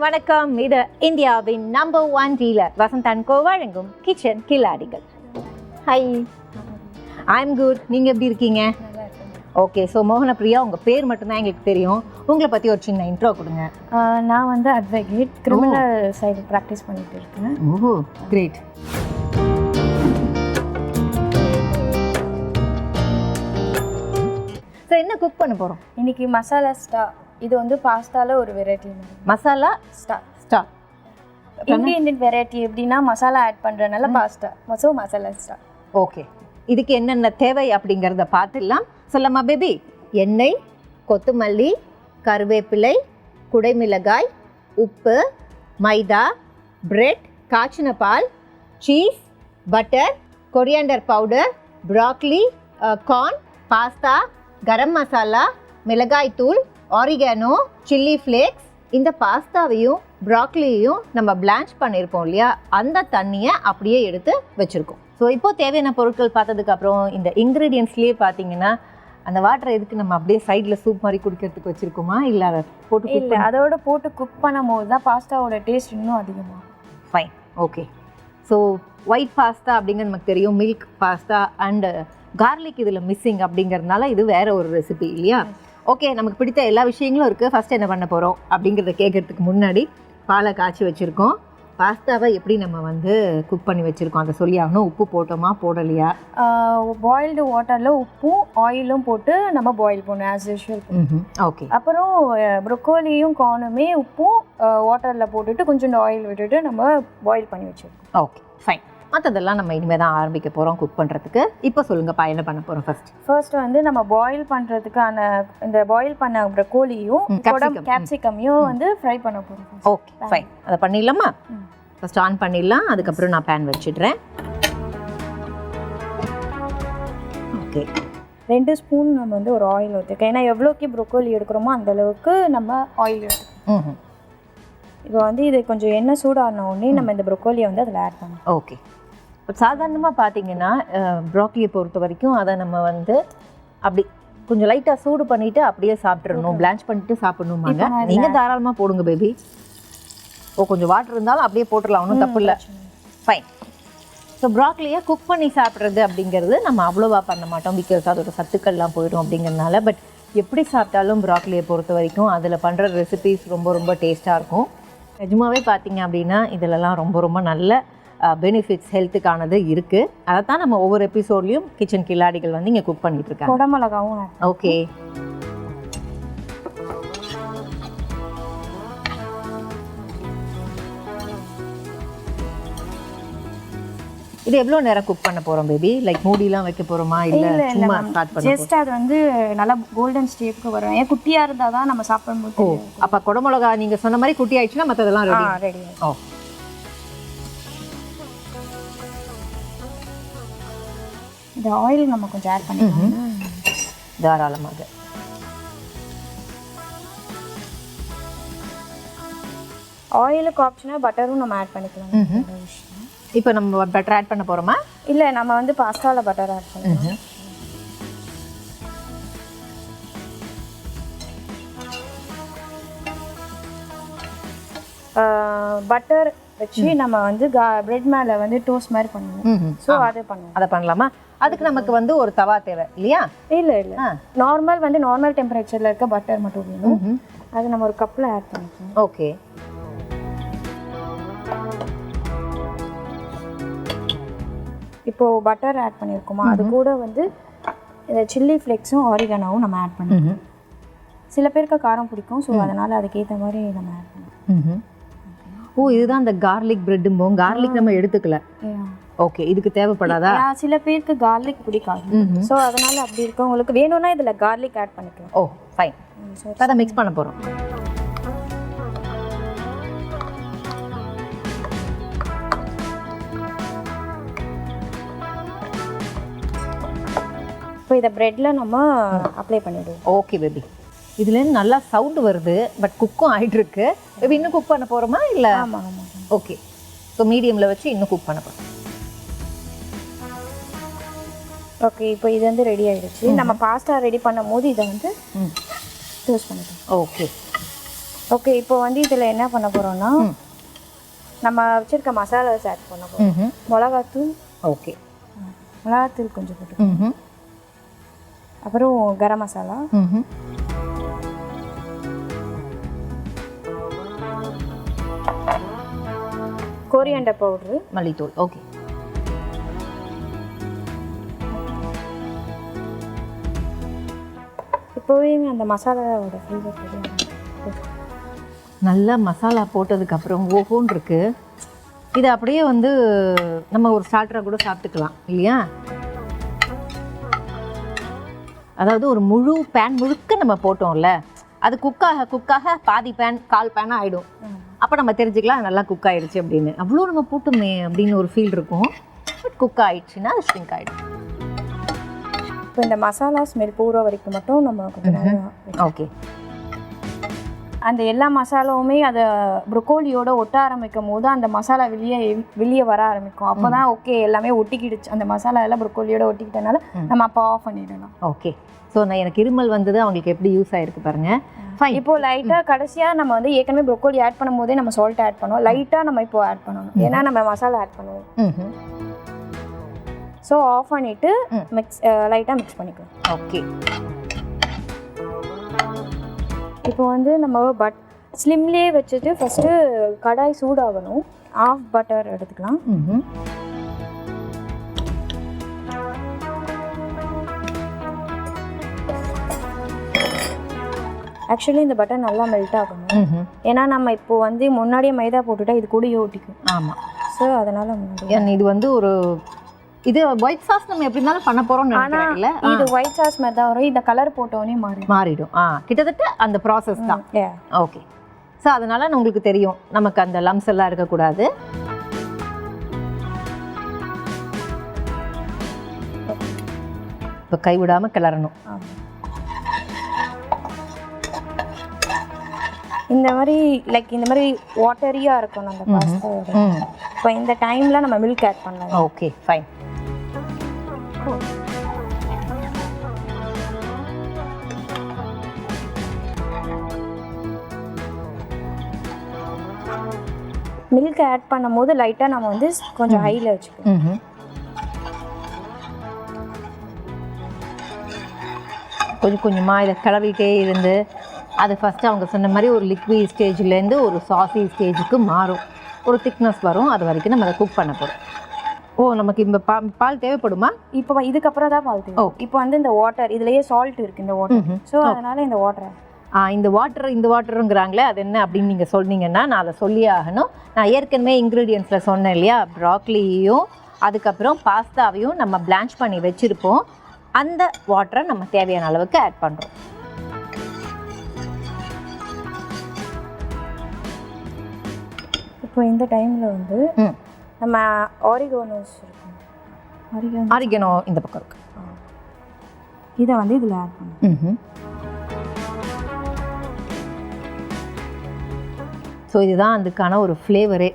வணக்கம். இது இந்தியாவின் number 1 dealer Vasanth and co வழங்கும் கிச்சன் கில்லாடிகள். Hi, I'm good. நீங்கள் எப்படி இருக்கீங்க? ஓகே. ஸோ மோகனப்பிரியா, உங்கள் பேர் மட்டும்தான் எங்களுக்கு தெரியும். உங்களை பற்றி ஒரு சின்ன இன்ட்ரோ கொடுங்க. நான் வந்து அட்வொகேட், கிரிமினல் சைடு ப்ராக்டிஸ் பண்ணிட்டு இருக்கேன். ஓஹோ, கிரேட். ஸோ என்ன குக் பண்ண போகிறோம் இன்னைக்கு? மசாலா ஸ்டா. இது வந்து பாஸ்தால ஒரு வெரைட்டி. மசாலா ஸ்டா. ஸ்டா இந்தியன் வெரைட்டி. எப்படின்னா மசாலா ஆட் பண்ணுறதுனால பாஸ்தா, ஸோ மசாலா ஸ்டா. ஓகே. இதுக்கு என்னென்ன தேவை அப்படிங்கிறத பார்த்துடலாம். சொல்லமா பேபி? எண்ணெய், கொத்தமல்லி, கருவேப்பிலை, குடைமிளகாய், உப்பு, மைதா, பிரெட், காய்ச்சின பால், cheese, butter, coriander powder, broccoli, corn, pasta, garam masala, மிளகாய் தூள், ஆரிகானோ, சில்லி ஃப்ளேக்ஸ். இந்த பாஸ்தாவையும் ப்ராக்லியையும் நம்ம பிளான்ச் பண்ணியிருப்போம் இல்லையா, அந்த தண்ணியை அப்படியே எடுத்து வச்சுருக்கோம். ஸோ இப்போது தேவையான பொருட்கள் பார்த்ததுக்கப்புறம் இந்த இன்க்ரீடியன்ஸ்லேயே பார்த்தீங்கன்னா அந்த வாட்டரை எதுக்கு நம்ம அப்படியே சைடில் சூப் மாதிரி குடிக்கிறதுக்கு வச்சுருக்கோமா, இல்லை அதை போட்டு? இல்லை, அதோட போட்டு குக் பண்ணும் போது தான் பாஸ்தாவோட டேஸ்ட் இன்னும் அதிகமாக. Fine, okay. So white pasta அப்படிங்கிறது நமக்கு தெரியும், மில்க் பாஸ்தா அண்டு கார்லிக் இதில் மிஸ்ஸிங் அப்படிங்கிறதுனால இது வேறு ஒரு ரெசிபி இல்லையா? ஓகே, நமக்கு பிடித்த எல்லா விஷயங்களும் இருக்குது. ஃபஸ்ட் என்ன பண்ண போகிறோம் அப்படிங்கிறத கேட்கறதுக்கு முன்னாடி பாலை காய்ச்சி வச்சுருக்கோம். பாஸ்தாவை எப்படி நம்ம வந்து குக் பண்ணி வச்சுருக்கோம் அதை சொல்லி ஆகணும். உப்பு போட்டோமா போடலையா? பாயில்டு வாட்டரில் உப்பும் ஆயிலும் போட்டு நம்ம பாயில் பண்ணணும் ஆஸ் யூஷுவல். ஓகே. அப்புறம் ப்ரொக்கோலியும் கார்னுமே உப்பும் வாட்டரில் போட்டுட்டு கொஞ்சம் ஆயில் விட்டுட்டு நம்ம பாயில் பண்ணி வச்சுருக்கோம். Okay, fine. மற்றதெல்லாம் நம்ம இனிமேல் தான் ஆரம்பிக்க போகிறோம் குக் பண்ணுறதுக்கு. இப்போ சொல்லுங்கப்பா, என்ன பண்ண போகிறோம்? ஃபர்ஸ்ட் வந்து நம்ம பாயில் பண்ணுறதுக்கான இந்த பாயில் பண்ண ப்ரொக்கோலியும் கேப்சிகமையும் வந்து ஃப்ரை பண்ண போகிறோம். Okay, fine. அதை பண்ணிடலாமா? ஃபர்ஸ்ட் ஆன் பண்ணிடலாம், அதுக்கப்புறம் நான் பேன் வச்சிடுறேன். ஓகே. 2 ஸ்பூன் நம்ம வந்து ஒரு ஆயில் ஊற்றிருக்கேன். ஏன்னா எவ்வளோக்கு ப்ரொக்கோலி எடுக்கிறோமோ அந்தளவுக்கு நம்ம ஆயில் எடுத்துக்கோம். இப்போ வந்து இது கொஞ்சம் எண்ணெய் சூடான உடனே நம்ம இந்த ப்ரொக்கோலியை வந்து அதில் ஆட் பண்ணணும். ஓகே. இப்போ சாதாரணமாக பார்த்தீங்கன்னா ப்ராக்லியை பொறுத்த வரைக்கும் அதை நம்ம வந்து அப்படி கொஞ்சம் லைட்டாக சூடு பண்ணிவிட்டு அப்படியே சாப்பிட்றணும், பிளான்ச் பண்ணிவிட்டு சாப்பிட்ணுமாங்க. நீங்கள் தாராளமாக போடுங்க பேபி. கொஞ்சம் வாட்டர் இருந்தாலும் அப்படியே போட்டுடலாம், ஒன்றும் தப்பு இல்லை. ஃபைன். ஸோ ப்ராக்லியை குக் பண்ணி சாப்பிட்றது அப்படிங்கிறது நம்ம அவ்வளோவா பண்ண மாட்டோம், பிகாஸ் அதோட சத்துக்கள்லாம் போயிடும் அப்படிங்கிறதுனால. பட் எப்படி சாப்பிட்டாலும் ப்ராக்லியை பொறுத்த வரைக்கும் அதில் பண்ணுற ரெசிபீஸ் ரொம்ப ரொம்ப டேஸ்ட்டாக இருக்கும். நிஜமாவே பார்த்தீங்க அப்படின்னா இதிலலாம் ரொம்ப ரொம்ப நல்ல பெனிஃபிட்ஸ் ஹெல்த்துக்கானது இருக்குது. அதை தான் நம்ம ஒவ்வொரு எபிசோட்லேயும் கிச்சன் கில்லாடிகள் வந்து இங்கே குக் பண்ணிட்டு இருக்காங்க. குடமிளகாவும். ஓகே. இது எவ்வளோ நேரம் குக் பண்ண போகிறோம் பேபி? லைக் மூடிலாம் வைக்க போகிறோமா, இல்லை சும்மா ஸ்டார்ட் பண்ண? ஜஸ்ட் அது வந்து நல்லா கோல்டன் ஸ்டேப்புக்கு வரும். ஏன் குட்டியாக இருந்தால் தான் நம்ம சாப்பிடும்போது. அப்போ குடமிளகா நீங்கள் சொன்ன மாதிரி குட்டி ஆயிடுச்சுன்னா மற்றதெல்லாம் ரெடி. ஓ, இந்த ஆயில் நம்ம கொஞ்சம் ஆட் பண்ணிக்கலாம் தாராளமாக. ஆயிலுக்கு ஆப்ஷனாக பட்டரும் நம்ம ஆட் பண்ணிக்கலாம். இப்போ நம்ம பட்டர் ஆட் பண்ண போகிறோமா? இல்லை, நம்ம வந்து பாஸ்தாவில் பட்டர் ஆட் பண்ணுறோம். பட்டர் வச்சு நம்ம வந்து பிரெட் மேலே வந்து டோஸ்ட் மாதிரி பண்ணுவோம். ஸோ அதை பண்ணுவோம். அதை பண்ணலாமா? அதுக்கு நமக்கு வந்து ஒரு தவா தேவை இல்லையா? இல்லை, நார்மல் டெம்பரேச்சரில் இருக்க பட்டர் மட்டும் வேணும். அது நம்ம ஒரு கப்பில் ஆட் பண்ணிக்கலாம். ஓகே. இப்போது பட்டர் ஆட் பண்ணியிருக்கோமா, அது கூட வந்து இந்த சில்லி ஃப்ளேக்ஸும் ஆரிகானோவும் நம்ம ஆட் பண்ணிக்கலாம். சில பேருக்கு காரம் பிடிக்கும், ஸோ அதனால் அதுக்கேற்ற மாதிரி நம்ம ஆட் பண்ணுவோம். இதுதான் அந்த கார்லிக் பிரெட்டும்போம். கார்லிக் நம்ம எடுத்துக்கல. ஓகே. இதுக்கு தேவைப்படாதா? சில பேருக்கு கார்லிக் பிடிக்காது, ஸோ அதனால் அப்படி இருக்கவங்களுக்கு வேணும்னா இதில் கார்லிக் ஆட் பண்ணிக்கலாம். ஓ, ஃபைன். அதை மிக்ஸ் பண்ண போகிறோம். இப்போ இதை ப்ரெட்டில் நம்ம அப்ளை பண்ணிவிடுவோம். Okay baby. இதுலேருந்து நல்லா சவுண்டு வருது, பட் குக்கும் ஆகிட்டுருக்கு. பேபி இன்னும் குக் பண்ண போகிறோமா இல்லை? ஆமாம். ஓகே. ஸோ மீடியமில் வச்சு இன்னும் குக் பண்ண போகிறோம். ஓகே. இப்போ இது வந்து ரெடி ஆகிடுச்சு. நம்ம பாஸ்தா ரெடி பண்ணும் போது இதை வந்து டோஸ்ட் பண்ணிக்கலாம். ஓகே. ஓகே, இப்போ வந்து இதில் என்ன பண்ண போகிறோம்னா நம்ம வச்சுருக்க மசாலாஸ் ஆட் பண்ண போகிறோம். மிளகாத்தூள். ஓகே, மிளகாத்தூள் கொஞ்சம் போட்டு, அப்புறம் கரம் மசாலா, கொரியாண்டர் பவுட்ரு, மல்லித்தூள். ஓகே, இப்போவே அந்த மசாலாவோட ஃப்ளேவர் தெரியும். நல்லா மசாலா போட்டதுக்கப்புறம் ஓஹோன்னு இருக்கு. இது அப்படியே வந்து நம்ம ஒரு ஸ்டார்டராக கூட சாப்பிட்டுக்கலாம் இல்லையா? அதாவது ஒரு முழு பேன் முழுக்க நம்ம போட்டோம்ல, அது குக்காக பாதி பேன் கால் பேனாக ஆகிடும். அப்போ நம்ம தெரிஞ்சுக்கலாம் நல்லா குக் ஆகிடுச்சு அப்படின்னு. அவ்வளோ நம்ம போட்டோமே அப்படின்னு ஒரு ஃபீல் இருக்கும். பட் குக் ஆகிடுச்சுன்னா அது ஸ்ட்ரிங்க் ஆகிடும். இப்போ இந்த மசாலா ஸ்மெல் போகிற வரைக்கும் மட்டும் நம்ம கொஞ்சம் நேரம். ஓகே, அந்த எல்லா மசாலாவுமே அதை ப்ரொக்கோலியோட ஒட்ட ஆரம்பிக்கும் போது அந்த மசாலா வெளியே வர ஆரம்பிக்கும். அப்போ தான் ஓகே எல்லாமே ஒட்டிக்கிடுச்சு, அந்த மசாலா எல்லாம் ப்ரொக்கோலியோட ஒட்டிக்கிட்டனால நம்ம அப்போ ஆஃப் பண்ணிடலாம். ஓகே, ஸோ நான் எனக்கு இருமல் வந்தது அவங்களுக்கு எப்படி யூஸ் ஆகிருக்கு பாருங்க. இப்போ லைட்டாக கடைசியாக நம்ம வந்து ஏற்கனவே ப்ரொக்கோலி ஆட் பண்ணும் போதே நம்ம சால்ட் ஆட் பண்ணோம். லைட்டாக நம்ம இப்போ ஆட் பண்ணணும், ஏன்னா நம்ம மசாலா ஆட் பண்ணுவோம். ஸோ ஆஃப் பண்ணிவிட்டு லைட்டாக மிக்ஸ் பண்ணிக்கலாம். ஓகே, இப்போ வந்து நம்ம ஸ்லிம்லேயே வச்சுட்டு ஃபஸ்ட்டு கடாய் சூடாகணும். ஆஃப் பட்டர் எடுத்துக்கலாம். ஆக்சுவலி இந்த பட்டர் நல்லா மெல்ட் ஆகணும். ஏன்னா நம்ம இப்போ வந்து முன்னாடியே மைதா போட்டுட்டா இது கூடயே ஒட்டிக்கும். ஆமாம், ஸோ அதனால் இது வந்து ஒரு இது ஒயிட் சாஸ் நம்ம எப்படி இருந்தாலும் பண்ண போகிறோம்னு நினைக்கிறேன்ல. இது ஒயிட் சாஸ் மாதிரி தான் வரும். இந்த கலர் போட்டோன்னே மாறிடும். கிட்டத்தட்ட அந்த ப்ராசஸ் தான். ஓகே, ஸோ அதனால் உங்களுக்கு தெரியும் நமக்கு அந்த லம்ஸ் எல்லாம் இருக்கக்கூடாது. இப்போ கைவிடாமல் கிளறணும். இந்த மாதிரி இந்த மாதிரி வாட்டரியாக இருக்கணும் அந்த பாஸ்தாவோட. இப்போ இந்த டைமில் நம்ம மில்க் ஆட் பண்ணலாம். Okay, fine. மில்க் ஆட் பண்ணும்போது லைட்டாக நம்ம வந்து கொஞ்சம் ஹையில் வச்சுக்கணும். கொஞ்சம் கொஞ்சமாக இதை கிளறிட்டே இருந்து அது ஃபஸ்ட்டு அவங்க சொன்ன மாதிரி ஒரு லிக்விட் ஸ்டேஜ்லேருந்து ஒரு சாசி ஸ்டேஜுக்கு மாறும். ஒரு திக்னஸ் வரும். அது வரைக்கும் நம்ம அதை குக் பண்ண போகிறோம். நமக்கு இந்த பால் தேவைப்படுமா? இப்போ இதுக்கப்புறம் தான் பால் தேவை. இப்போ வந்து இந்த வாட்டர் இதுலேயே சால்ட் இருக்குது இந்த வாட்டர். ஸோ அதனால் இந்த வாட்டருங்கிறாங்களே அது என்ன அப்படின்னு நீங்கள் சொன்னீங்கன்னா நான் அதை சொல்லியே ஆகணும். நான் ஏற்கனவே இன்க்ரீடியன்ஸில் சொன்னேன் இல்லையா, ப்ராக்லியும் அதுக்கப்புறம் பாஸ்தாவையும் நம்ம பிளான்ச் பண்ணி வச்சுருப்போம். அந்த வாட்டரை நம்ம தேவையான அளவுக்கு ஆட் பண்ணுறோம். இப்போ இந்த டைமில் வந்து நம்ம ஆரிகனோ இந்த பக்கம் இருக்கு. இதை வந்து இதில் ஆட் பண்ணுவோம். ஸோ இதுதான் அதுக்கான ஒரு ஃப்ளேவரே.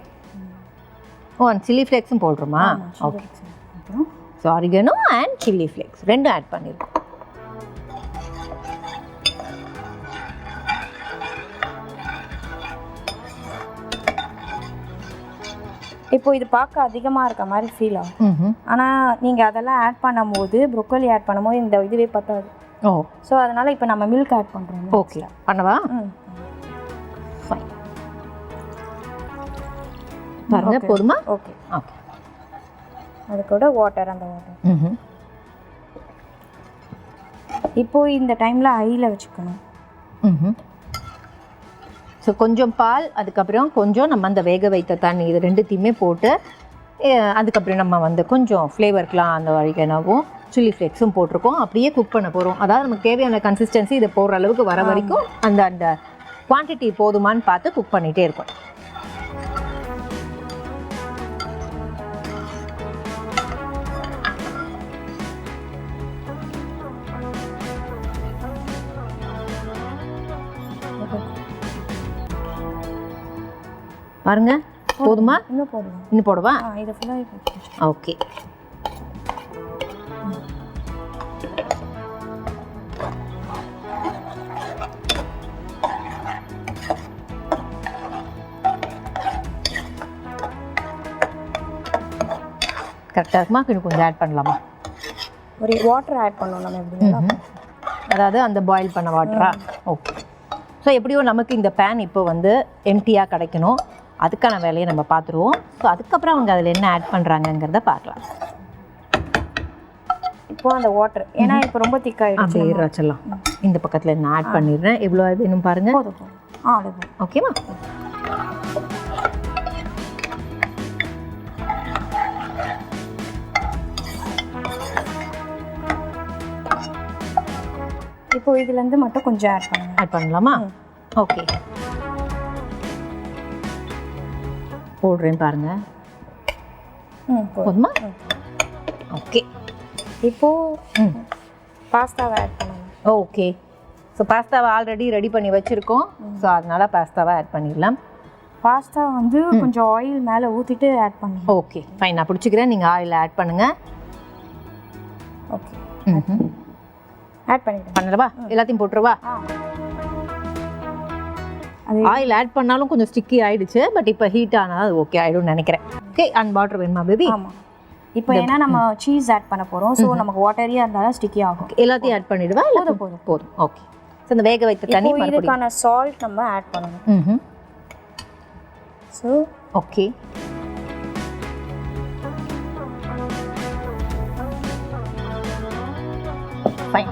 சில்லி ஃப்ளேக்ஸும் போடுறோமா? Okay, so oregano and chilli flakes ரெண்டும் ஆட் பண்ணியிருக்கோம். இப்போ இது பார்க்க அதிகமாக இருக்க மாதிரி ஃபீல் ஆகும். ஆனால் நீங்கள் அதெல்லாம் ஆட் பண்ணும்போது ப்ரொக்கோலி ஆட் பண்ணும்போது இந்த இதுவே பத்தாது. ஸோ அதனால் இப்போ நம்ம மில்க் ஆட் பண்ணுறோம். ஓகே, பண்ணவா? பாருங்க, போதுமா? Okay okay. அது கூட வாட்டர், அந்த வாட்டர் இப்போ இந்த டைமில் ஹையில் வச்சுக்கணும். ஸோ கொஞ்சம் பால், அதுக்கப்புறம் கொஞ்சம் நம்ம அந்த வேக வைத்த தண்ணி, இது ரெண்டுத்தையுமே போட்டு அதுக்கப்புறம் நம்ம வந்து கொஞ்சம் ஃப்ளேவருக்கெலாம் அந்த ஆரிகனோவும் சில்லி ஃப்ளேக்ஸும் போட்டிருக்கோம். அப்படியே குக் பண்ண போகிறோம். அதாவது நமக்கு தேவையான கன்சிஸ்டன்சி இதை போடுற அளவுக்கு வர வரைக்கும் அந்த குவான்டிட்டி போதுமான்னு பார்த்து குக் பண்ணிகிட்டே இருக்கும். பாருங்க, போதுமா? இன்னும் போடுவா? இது ஃபுல்லாக. ஓகே, கரெக்டாக இருக்குமா? இன்னும் கொஞ்சம் ஆட் பண்ணலாமா? ஒரு வாட்டர் ஆட் பண்ணணும் நம்ம எப்படின்னா, அதாவது அந்த பாயில் பண்ண வாட்டரா? ஓகே. ஸோ எப்படியோ நமக்கு இந்த பேன் இப்போ வந்து எம்டியாக கிடைக்கணும். அதுக்கான வேலையை நம்ம பார்த்துருவோம். ஸோ அதுக்கப்புறம் அவங்க அதில் என்ன ஆட் பண்ணுறாங்கங்கிறத பார்க்கலாம். இப்போ அந்த வாட்டர் ஏன்னா இப்போ ரொம்ப திக்காயிடுச்சு. அப்படியே வச்சிடலாம். இந்த பக்கத்தில் நான் ஆட் பண்ணிடுறேன். எவ்வளோ வேணும் பாருங்கள். போதும். அவ்வளோதான். ஓகேவா? இப்போ இதுலேருந்து மட்டும் கொஞ்சம் ஆட் பண்ணலாமா? ஓகே, போடுறேன் பாருங்க. போதுமா? ஓகே. இப்போ பாஸ்தாவை ஆட் பண்ணலாம். ஓகே. ஸோ பாஸ்தாவை ஆல்ரெடி ரெடி பண்ணி வச்சுருக்கோம். ஸோ அதனால பாஸ்தாவை ஆட் பண்ணிடலாம். பாஸ்தா வந்து கொஞ்சம் ஆயில் மேலே ஊற்றிட்டு ஆட் பண்ணுங்க. ஓகே ஃபைன், நான் பிடிச்சிக்கிறேன். நீங்கள் ஆயில் ஆட் பண்ணுங்கள். ஓகே, ஆட் பண்ணிட்டேன். பண்ணலவா? எல்லாத்தையும் போட்டுருவா? ஆயில் ஆட் பண்ணாலும் கொஞ்சம் ஸ்டிக்கி ஆயிடுச்சு. பட் இப்போ ஹீட் ஆனால் அது ஓகே ஆகிடும்னு நினைக்கிறேன். ஓகே, அண்ட் வாட்டர் வேணுமா பேபி? ஆமாம். இப்போ ஏன்னா நம்ம சீஸ் ஆட் பண்ண போகிறோம். ஸோ நமக்கு வாட்டரியாக இருந்தாலும் ஸ்டிக்கி ஆகும். எல்லாத்தையும் ஆட் பண்ணிவிடுவா? இல்லை போதும். ஓகே. ஸோ இந்த வேக வைத்த தண்ணி இதுக்கான சால்ட் நம்ம ஆட் பண்ணணும். So okay, fine.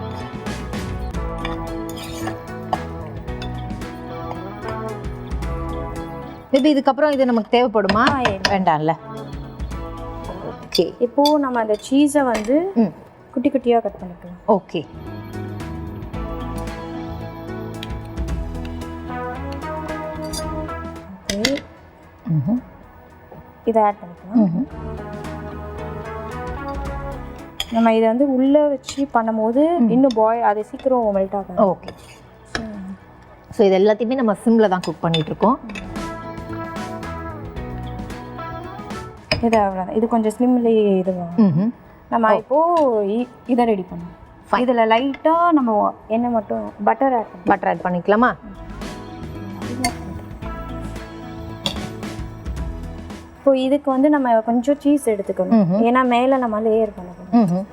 பேபி இதுக்கப்புறம் இது நமக்கு தேவைப்படுமா? வேண்டாம்ல. ஓகே, இப்போ நம்ம அந்த சீஸை வந்து குட்டி குட்டியாக கட் பண்ணிக்கலாம். ஓகே. இதை ஆட் பண்ணிக்கலாம். நம்ம இதை வந்து உள்ளே வச்சு பண்ணும்போது இன்னும் அது சீக்கிரம் மெல்ட் ஆகும். ஓகே. ஸோ இது எல்லாத்தையுமே நம்ம சிம்மில் தான் குக் பண்ணிகிட்ருக்கோம். இது அவ்வளோதான். இது கொஞ்சம் ஸ்லிம்லேயே இதுவும் நம்ம இப்போது இதை ரெடி பண்ணோம். இதில் லைட்டாக நம்ம எண்ணெய் மட்டும் பட்டர் ஆட் பண்ணிக்கலாமா? இப்போ இதுக்கு வந்து நம்ம கொஞ்சம் சீஸ் எடுத்துக்கணும். ஏன்னா மேலே நம்ம லேயர் பண்ணணும்.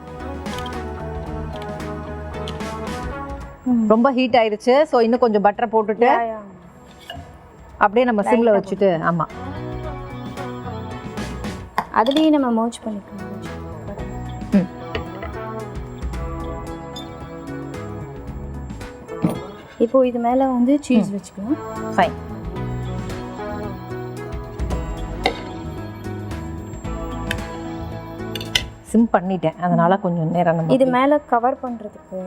ரொம்ப ஹீட் ஆயிடுச்சு. ஸோ இன்னும் கொஞ்சம் பட்டரை போட்டுட்டு அப்படியே நம்ம சிம்மில் வச்சுட்டு. ஆமாம், அதுலேயே நம்ம மர்ஜ் பண்ணிக்கலாம். இப்போ இது மேலே வந்து சீஸ் வச்சுக்கலாம். ஃபைன். சிம் பண்ணிட்டேன், அதனால கொஞ்சம் நேரம் நம்ம இது மேலே கவர் பண்ணுறதுக்கு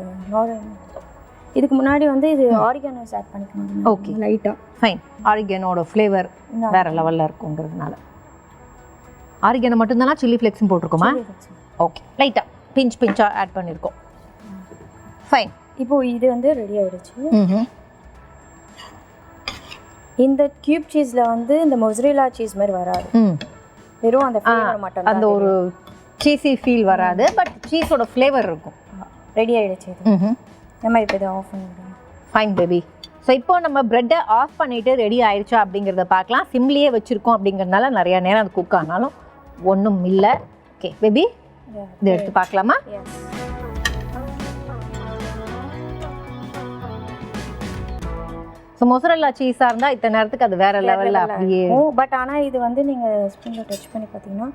இதுக்கு முன்னாடி வந்து இது ஆரிகானோஸ் ஆட் பண்ணிக்கணும். ஓகே, லைட்டாக. ஃபைன். ஆரிகானோட ஃப்ளேவர் வேறு லெவலில் இருக்குங்கிறதுனால. ஆரிகானோ மட்டும்தானா? சில்லி ஃப்ளேக்ஸும் போட்டிருக்கோமா? ஓகே, லைட்டாக பிஞ்சாக ஆட் பண்ணியிருக்கோம். ஃபைன். இப்போது இது வந்து ரெடி ஆகிடுச்சு. இந்த கியூப் சீஸில் வந்து இந்த மொசரேலா சீஸ் மாதிரி வராது. வெறும் அந்த ஃப்ளேவர் மட்டும், அந்த ஒரு சீஸி ஃபீல் வராது. பட் சீஸோட ஃப்ளேவர் இருக்கும். ரெடி ஆகிடுச்சு. நம்ம இப்போ இதை ஆஃப் பண்ணிடுறோம். Fine baby. ஸோ இப்போ நம்ம ப்ரெட்டை ஆஃப் பண்ணிவிட்டு ரெடி ஆயிடுச்சா அப்படிங்கிறத பார்க்கலாம். சிம்லேயே வச்சுருக்கோம் அப்படிங்கிறதுனால நிறையா நேரம் அது குக் ஆனாலும் ஒன்றும் இல்லை. ஓகே பேபி, இதை எடுத்து பார்க்கலாமா? ஸோ மொசரல்லா சீஸாக இருந்தால் இத்தனை நேரத்துக்கு அது வேறு லெவலில் அப்படியே. பட் ஆனால் இது வந்து நீங்கள் ஸ்பூனில் டச் பண்ணி பார்த்தீங்கன்னா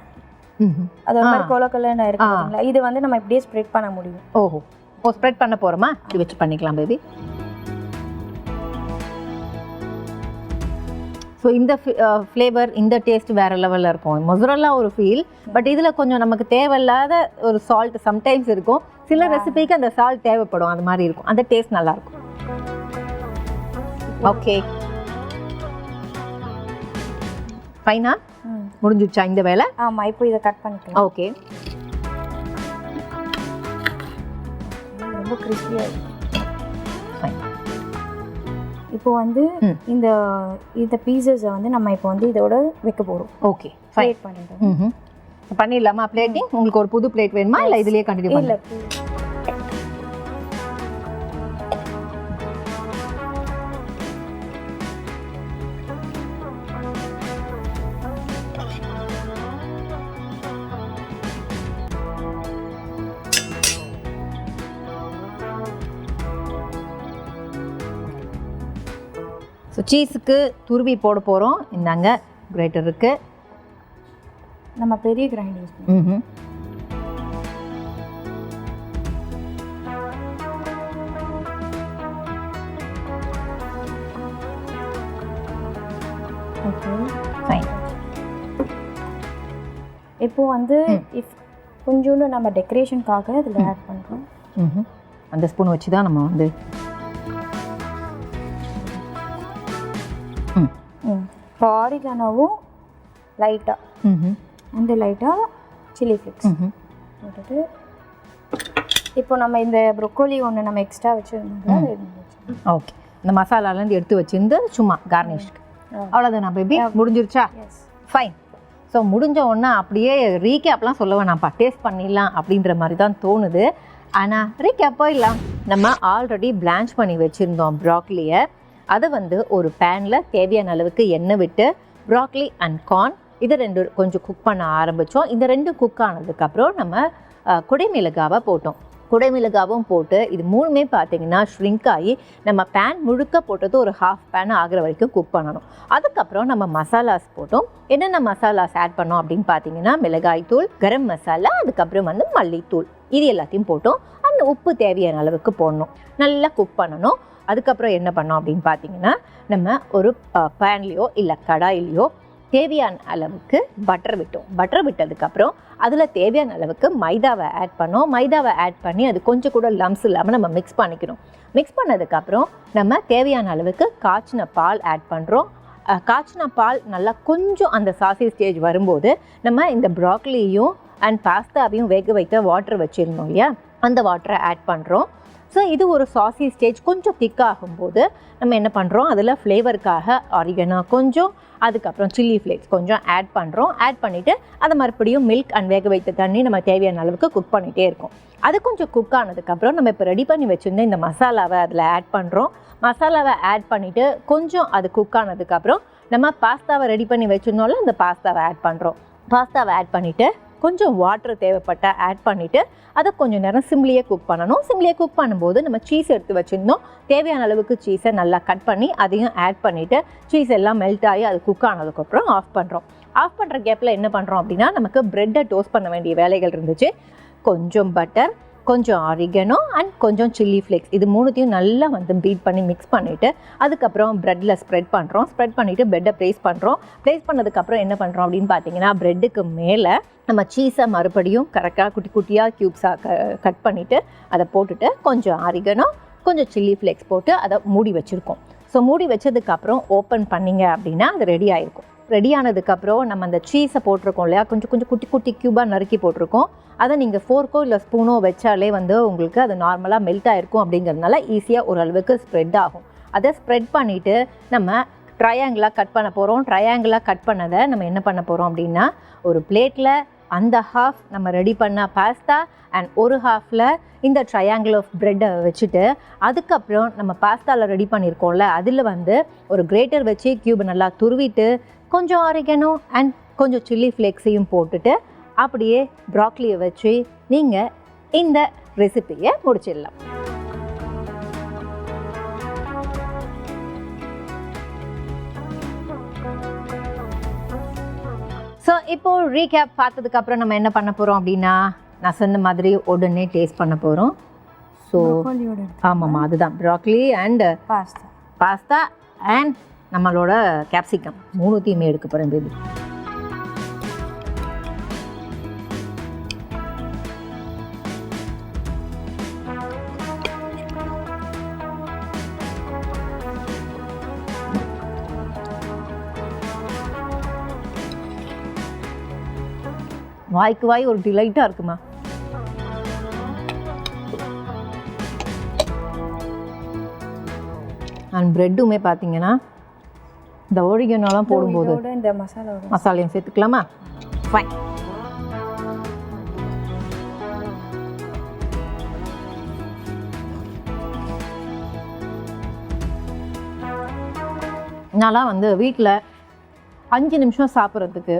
அது ஒரு மாதிரி கொலக்கொலன்னு இருக்குங்களா. இது வந்து நம்ம இப்படியே ஸ்ப்ரெட் பண்ண முடியும். ஓஹோ, ஸ்ப்ரெட் பண்ண போகிறோமா? இது வச்சு பண்ணிக்கலாம் பேபி. ஸோ இந்த ஃப்ளேவர், இந்த டேஸ்ட் வேறு லெவலில் இருக்கும். மொசரல்லா ஒரு ஃபீல். பட் இதில் கொஞ்சம் நமக்கு தேவையில்லாத ஒரு சால்ட் சம்டைம்ஸ் இருக்கும். சில ரெசிபிக்கு அந்த சால்ட் தேவைப்படும். அது மாதிரி இருக்கும். அந்த டேஸ்ட் நல்லாயிருக்கும். ஓகே ஃபைனா, முடிஞ்சிடுச்சா இந்த வேலை? ஆமாம், இப்போ இதை கட் பண்ணிக்கலாம். ஓகே, ரொம்ப கிறிஸ்பியாக இருக்கு. இப்போ வந்து இந்த பீசஸை வந்து நம்ம இப்போ வந்து இதோட வைக்க போகிறோம். ஓகே, ஃபைன் பண்ணிடுறோம். பண்ணிடலாமா பிளேட்டிங்? உங்களுக்கு ஒரு புது பிளேட் வேணுமா இல்லை இதுலேயே கண்டினியூ பண்ணல? ஸோ சீஸுக்கு துருவி போட போகிறோம். இந்தாங்க கிரேட்டர் இருக்குது. நம்ம பெரிய கிரைண்ட் யூஸ் பண்ணுவோம். Okay fine. இப்போ வந்து கொஞ்சோண்டு நம்ம டெக்கரேஷனுக்காக இதில் ஆட் பண்ணுறோம். அந்த ஸ்பூன் வச்சு தான் நம்ம வந்து இப்போ ஆரிகானோவும் லைட்டாக அந்த லைட்டாக சில்லி ஃப்ளேக்ஸ் போட்டுட்டு இப்போ நம்ம இந்த ப்ரொக்கோலி ஒன்று நம்ம எக்ஸ்ட்ரா வச்சுருந்தோம். ஓகே, இந்த மசாலாலேருந்து எடுத்து வச்சுருந்து சும்மா கார்னிஷ்க்கு அவ்வளோதான். நான் பேபி முடிஞ்சிருச்சா? ஃபைன். ஸோ முடிஞ்ச உடனே அப்படியே ரீகேப்லாம் சொல்ல வேணாம்ப்பா, டேஸ்ட் பண்ணிடலாம் அப்படின்ற மாதிரி தான் தோணுது. ஆனால் ரீகேப் போயிடலாம். நம்ம ஆல்ரெடி பிளான்ச் பண்ணி வச்சுருந்தோம் ப்ராக்லியை. அதை வந்து ஒரு பேனில் தேவையான அளவுக்கு எண்ணெய் விட்டு ப்ராக்லி அண்ட் கார்ன் இது 2 கொஞ்சம் குக் பண்ண ஆரம்பித்தோம். இந்த 2 குக் ஆனதுக்கப்புறம் நம்ம குடைமிளகாவை போட்டோம். குடைமிளகாவும் போட்டு இது 3மே பார்த்தீங்கன்னா ஷ்ரிங்க் ஆகி நம்ம பேன் முழுக்க போட்டது ஒரு ஹாஃப் பேன் ஆகிற வரைக்கும் குக் பண்ணணும். அதுக்கப்புறம் நம்ம மசாலாஸ் போட்டோம். என்னென்ன மசாலாஸ் ஆட் பண்ணோம் அப்படின்னு பார்த்தீங்கன்னா மிளகாய் தூள், கரம் மசாலா, அதுக்கப்புறம் வந்து மல்லித்தூள், இது எல்லாத்தையும் போட்டோம். அந்த உப்பு தேவையான அளவுக்கு போடணும். நல்லா குக் பண்ணணும். அதுக்கப்புறம் என்ன பண்ணோம் அப்படின்னு பார்த்தீங்கன்னா நம்ம ஒரு பேன்லேயோ இல்லை கடாயிலையோ தேவையான அளவுக்கு பட்டர் விட்டோம். பட்டர் விட்டதுக்கப்புறம் அதில் தேவையான அளவுக்கு மைதாவை ஆட் பண்ணோம். மைதாவை ஆட் பண்ணி அது கொஞ்சம் கூட லம்ஸ் இல்லாமல் நம்ம மிக்ஸ் பண்ணிக்கணும். மிக்ஸ் பண்ணதுக்கப்புறம் நம்ம தேவையான அளவுக்கு காய்ச்சின பால் ஆட் பண்ணுறோம். காய்ச்சின பால் நல்லா கொஞ்சம் அந்த சாசி ஸ்டேஜ் வரும்போது நம்ம இந்த ப்ராக்லியும் அண்ட் பாஸ்தாவையும் வேக வைத்த வாட்டர் வச்சுருந்தோம் இல்லையா, அந்த வாட்டரை ஆட் பண்ணுறோம். ஸோ இது ஒரு சாசி ஸ்டேஜ் கொஞ்சம் திக்காகும்போது நம்ம என்ன பண்ணுறோம், அதில் ஃப்ளேவருக்காக ஆரிகனோ கொஞ்சம், அதுக்கப்புறம் சில்லி ஃப்ளேக்ஸ் கொஞ்சம் ஆட் பண்ணுறோம். ஆட் பண்ணிவிட்டு அதை மறுபடியும் மில்க் அண்ட் வேக வைத்த தண்ணி நம்ம தேவையான அளவுக்கு குக் பண்ணிகிட்டே இருக்கோம். அது கொஞ்சம் குக் ஆனதுக்கப்புறம் நம்ம இப்போ ரெடி பண்ணி வச்சுருந்த இந்த மசாலாவை அதில் ஆட் பண்ணுறோம். மசாலாவை ஆட் பண்ணிவிட்டு கொஞ்சம் அது குக் ஆனதுக்கப்புறம் நம்ம பாஸ்தாவை ரெடி பண்ணி வச்சுருந்தோம்ல, அந்த பாஸ்தாவை ஆட் பண்ணுறோம். பாஸ்தாவை ஆட் பண்ணிவிட்டு கொஞ்சம் வாட்டர் தேவைப்பட்ட ஆட் பண்ணிவிட்டு அதை கொஞ்சம் நேரம் சிம்லியே குக் பண்ணணும். சிம்லியே குக் பண்ணும்போது நம்ம சீஸ் எடுத்து வச்சுருந்தோம். தேவையான அளவுக்கு சீஸை நல்லா கட் பண்ணி அதையும் ஆட் பண்ணிவிட்டு சீஸ் எல்லாம் மெல்ட் ஆகி அது குக் ஆனதுக்கப்புறம் ஆஃப் பண்ணுறோம். ஆஃப் பண்ணுற கேப்பில் என்ன பண்ணுறோம் அப்படின்னா நமக்கு ப்ரெட்டை டோஸ்ட் பண்ண வேண்டிய வேலைகள் இருந்துச்சு. கொஞ்சம் பட்டர், கொஞ்சம் ஆரிகனோ அண்ட் கொஞ்சம் சில்லி ஃப்ளேக்ஸ், இது 3த்தையும் நல்லா வந்து பீட் பண்ணி மிக்ஸ் பண்ணிவிட்டு அதுக்கப்புறம் ப்ரெட்டில் ஸ்ப்ரெட் பண்ணுறோம். ஸ்ப்ரெட் பண்ணிவிட்டு ப்ரெட்டை ப்ளேஸ் பண்ணுறோம். ப்ளேஸ் பண்ணதுக்கப்புறம் என்ன பண்ணுறோம் அப்படின்னு பார்த்தீங்கன்னா ப்ரெட்டுக்கு மேலே நம்ம சீஸை மறுபடியும் கரெக்டாக குட்டி குட்டியாக க்யூப்ஸாக கட் பண்ணிவிட்டு அதை போட்டுட்டு கொஞ்சம் ஆரிகனோ கொஞ்சம் சில்லி ஃப்ளேக்ஸ் போட்டு அதை மூடி வச்சுருக்கோம். ஸோ மூடி வச்சதுக்கப்புறம் ஓப்பன் பண்ணிங்க அப்படின்னா அது ரெடி ஆகிருக்கும். ரெடி ஆனதுக்கப்புறம் நம்ம அந்த சீஸை போட்டிருக்கோம் இல்லையா, கொஞ்சம் கொஞ்சம் குட்டி குட்டி க்யூபாக நறுக்கி போட்டிருக்கோம். அதை நீங்கள் ஃபோர்க்கோ இல்லை ஸ்பூனோ வச்சாலே வந்து உங்களுக்கு அது நார்மலாக மெல்ட் ஆகிருக்கும். அப்படிங்கிறதுனால ஈஸியாக ஓரளவுக்கு ஸ்ப்ரெட் ஆகும். அதை ஸ்ப்ரெட் பண்ணிவிட்டு நம்ம ட்ரையாங்கிளாக கட் பண்ண போகிறோம். ட்ரையாங்கிளாக கட் பண்ணதை நம்ம என்ன பண்ண போகிறோம் அப்படின்னா ஒரு பிளேட்டில் அந்த ஹாஃப் நம்ம ரெடி பண்ண பாஸ்தா அண்ட் ஒரு ஹாஃபில் இந்த ட்ரையாங்கிள் ஆஃப் ப்ரெட்டை வச்சுட்டு அதுக்கப்புறம் நம்ம பாஸ்தாவில் ரெடி பண்ணியிருக்கோம்ல அதில் வந்து ஒரு கிரேட்டர் வச்சு க்யூப் நல்லா துருவிட்டு கொஞ்சம் ஆரிகனோ அண்ட் கொஞ்சம் சில்லி ஃப்ளேக்ஸையும் போட்டுட்டு அப்படியே ப்ராக்லியை வச்சு நீங்கள் இந்த ரெசிபியை முடிச்சிடலாம். ஸோ இப்போது ரீகேப் பார்த்ததுக்கப்புறம் நம்ம என்ன பண்ண போகிறோம் அப்படின்னா நான் சொன்ன மாதிரி உடனே டேஸ்ட் பண்ண போகிறோம். ஸோ ஆமாம்மா, அதுதான் ப்ராக்லி அண்ட் பாஸ்தா அண்ட் நம்மளோட கேப்சிகம் 3த்தையுமே எடுக்க போகிறேன் பேபி. வாய்க்கு வாய் ஒரு டிலைட்டாக இருக்குமா. அண்ட் ப்ரெட்டுமே பார்த்தீங்கன்னா இந்த ஆரிகனோலாம் போடும்போது இந்த மசாலையும் சேர்த்துக்கலாமா? ஃபைன். நான்லாம் வந்து வீட்டில் 5 நிமிஷம் சாப்பிட்றதுக்கு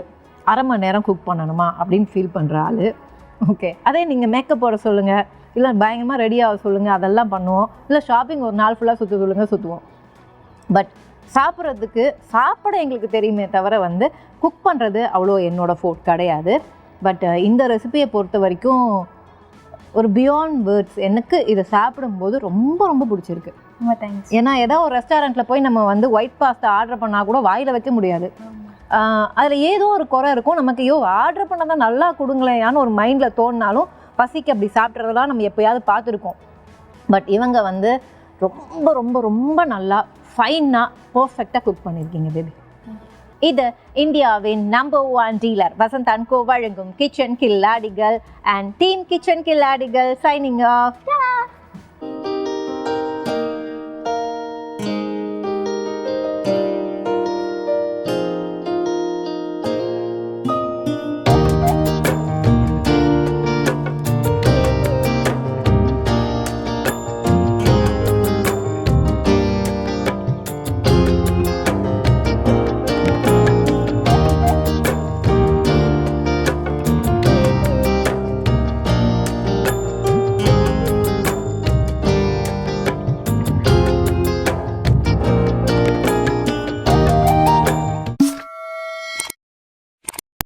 அரை மணி நேரம் குக் பண்ணணுமா அப்படின்னு ஃபீல் பண்ணுற ஆள். ஓகே, அதே நீங்கள் மேக்கப் போட சொல்லுங்கள், இல்லை பயங்கரமாக ரெடி ஆக சொல்லுங்கள், அதெல்லாம் பண்ணுவோம். இல்லை ஷாப்பிங் ஒரு நாள் ஃபுல்லாக சுற்றுவோம். பட் சாப்பிட்றதுக்கு சாப்பிட எங்களுக்கு தெரியுமே தவிர வந்து குக் பண்ணுறது அவ்வளோ என்னோடய ஃபோர்ட் கிடையாது. பட் இந்த ரெசிபியை பொறுத்த வரைக்கும் ஒரு பியாண்ட் வேர்ட்ஸ், எனக்கு இதை சாப்பிடும்போது ரொம்ப ரொம்ப பிடிச்சிருக்கு. ரொம்ப தேங்க்ஸ். ஏன்னா ஏதோ ஒரு ரெஸ்டாரண்ட்டில் போய் நம்ம வந்து ஒயிட் பாஸ்தா ஆர்டர் பண்ணால் கூட வாயில் வைக்க முடியாது. அதில் ஏதோ ஒரு குறை இருக்கும். நமக்கு ஆர்டர் பண்ண தான் நல்லா கொடுங்களேன்னு ஒரு மைண்டில் தோணினாலும் பசிக்கு அப்படி சாப்பிட்றதெல்லாம் நம்ம எப்போயாவது பார்த்துருக்கோம். பட் இவங்க வந்து ரொம்ப ரொம்ப ரொம்ப நல்லா ஃபைனாக பர்ஃபெக்டாக குக் பண்ணியிருக்கீங்க பேபி. இது இந்தியாவின் number 1 dealer Vasanth and co வழங்கும் கிச்சன் கில்லாடிகள் அண்ட் டீம் கிச்சன் கில்லாடிகள் சைனிங் ஆஃப்.